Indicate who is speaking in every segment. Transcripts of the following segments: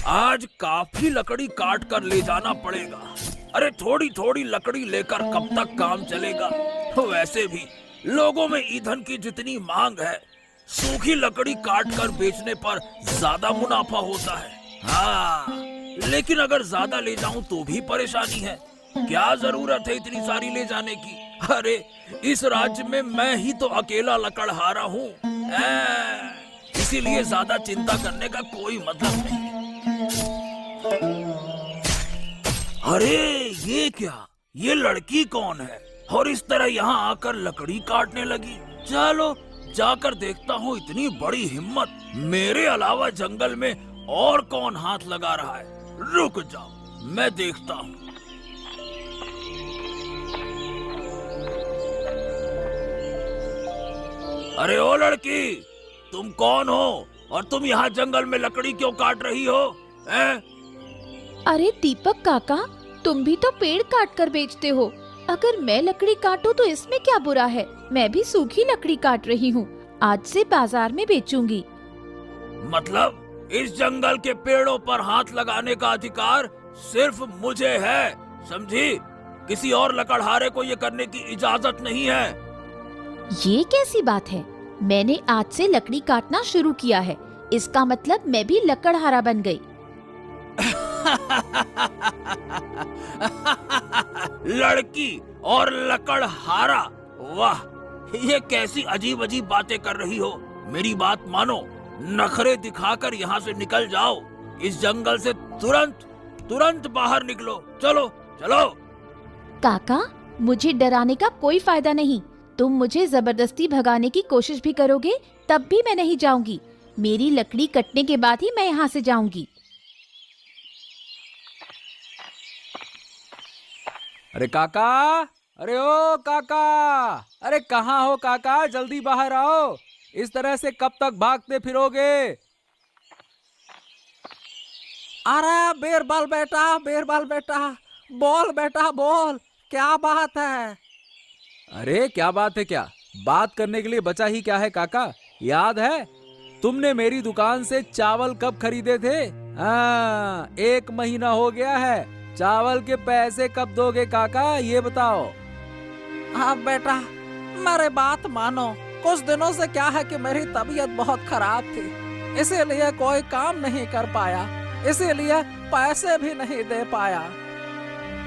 Speaker 1: आज काफी लकड़ी काट कर ले जाना पड़ेगा। अरे थोड़ी थोड़ी लकड़ी लेकर कब तक काम चलेगा? वैसे भी लोगों में ईंधन की जितनी मांग है, सूखी लकड़ी काट कर बेचने पर ज्यादा मुनाफा होता है। हाँ, लेकिन अगर ज्यादा ले जाऊं तो भी परेशानी है। क्या जरूरत है इतनी सारी ले जाने की? अरे इस राज्य में मैं ही तो अकेला लकड़हारा हूँ। इसीलिए ज्यादा चिंता करने का कोई मतलब नहीं। अरे ये क्या? ये लड़की कौन है और इस तरह यहाँ आकर लकड़ी काटने लगी? चलो जाकर देखता हूँ, इतनी बड़ी हिम्मत, मेरे अलावा जंगल में और कौन हाथ लगा रहा है। रुक जाओ, मैं देखता हूँ। अरे ओ लड़की, तुम कौन हो और तुम यहाँ जंगल में लकड़ी क्यों काट रही हो?
Speaker 2: अरे दीपक काका, तुम भी तो पेड़ काट कर बेचते हो। अगर मैं लकड़ी काटूं तो इसमें क्या बुरा है? मैं भी सूखी लकड़ी काट रही हूँ। आज से बाजार में बेचूंगी।
Speaker 1: मतलब इस जंगल के पेड़ों पर हाथ लगाने का अधिकार सिर्फ मुझे है, समझी? किसी और लकड़हारे को ये करने की इजाजत नहीं है।
Speaker 2: ये कैसी बात है? मैंने आज से लकड़ी काटना शुरू किया है, इसका मतलब मैं भी लकड़हारा बन गई।
Speaker 1: लड़की और लकड़हारा, वाह, ये कैसी अजीब अजीब बातें कर रही हो। मेरी बात मानो, नखरे दिखाकर यहाँ से निकल जाओ। इस जंगल से तुरंत तुरंत बाहर निकलो। चलो चलो।
Speaker 2: काका, मुझे डराने का कोई फायदा नहीं। तुम मुझे जबरदस्ती भगाने की कोशिश भी करोगे तब भी मैं नहीं जाऊंगी। मेरी लकड़ी कटने के बाद ही मैं यहाँ से जाऊंगी।
Speaker 3: अरे काका, अरे ओ काका, अरे कहाँ हो काका? जल्दी बाहर आओ। इस तरह से कब तक भागते फिरोगे? अरे बीरबल बेटा, बोल बेटा बोल, क्या बात है? अरे क्या बात है? क्या बात करने के लिए बचा ही क्या है काका? याद है तुमने मेरी दुकान से चावल कब खरीदे थे? 1 महीना हो गया है। चावल के पैसे कब दोगे काका, ये बताओ। हाँ बेटा, मेरी बात मानो, कुछ दिनों से क्या है कि मेरी तबीयत बहुत खराब थी, इसीलिए कोई काम नहीं कर पाया, इसीलिए पैसे भी नहीं दे पाया।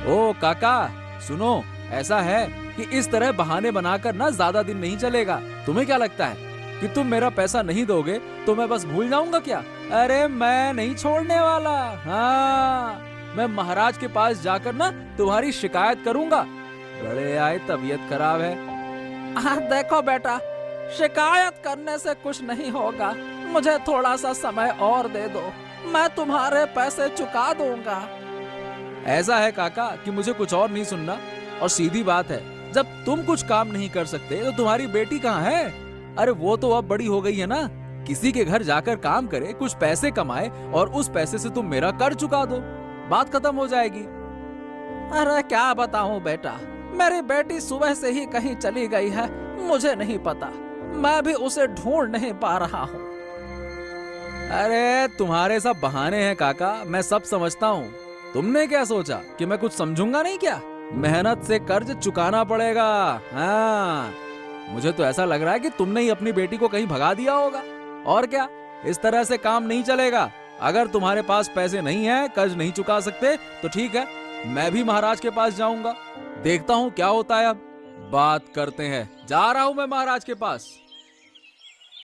Speaker 3: ओ काका सुनो, ऐसा है कि इस तरह बहाने बनाकर ना ज्यादा दिन नहीं चलेगा। तुम्हें क्या लगता है कि तुम मेरा पैसा नहीं दोगे तो मैं बस भूल जाऊंगा क्या? अरे मैं नहीं छोड़ने वाला। हाँ, मैं महाराज के पास जाकर ना तुम्हारी शिकायत करूंगा। बड़े आए, तबीयत खराब है। देखो बेटा, शिकायत करने से कुछ नहीं होगा। मुझे थोड़ा सा समय और दे दो, मैं तुम्हारे पैसे चुका दूंगा। ऐसा है काका कि मुझे कुछ और नहीं सुनना। और सीधी बात है, जब तुम कुछ काम नहीं कर सकते तो तुम्हारी बेटी कहाँ है? अरे वो तो अब बड़ी हो गई है ना, किसी के घर जाकर काम करे, कुछ पैसे कमाए और उस पैसे से तुम मेरा कर चुका दो, बात खत्म हो जाएगी। अरे क्या बताऊं बेटा, मेरी बेटी सुबह से ही कहीं चली गई है, मुझे नहीं पता, मैं भी उसे ढूंढ नहीं पा रहा हूँ। अरे तुम्हारे सब बहाने हैं काका, मैं सब समझता हूँ। तुमने क्या सोचा कि मैं कुछ समझूंगा नहीं क्या? मेहनत से कर्ज चुकाना पड़ेगा। हाँ, मुझे तो ऐसा लग रहा है कि तुमने ही अपनी बेटी को कहीं भगा दिया होगा। और क्या, इस तरह से काम नहीं चलेगा। अगर तुम्हारे पास पैसे नहीं है, कर्ज नहीं चुका सकते, तो ठीक है, मैं भी महाराज के पास जाऊंगा, देखता हूँ क्या होता है। अब बात करते हैं, जा रहा हूँ मैं महाराज के पास।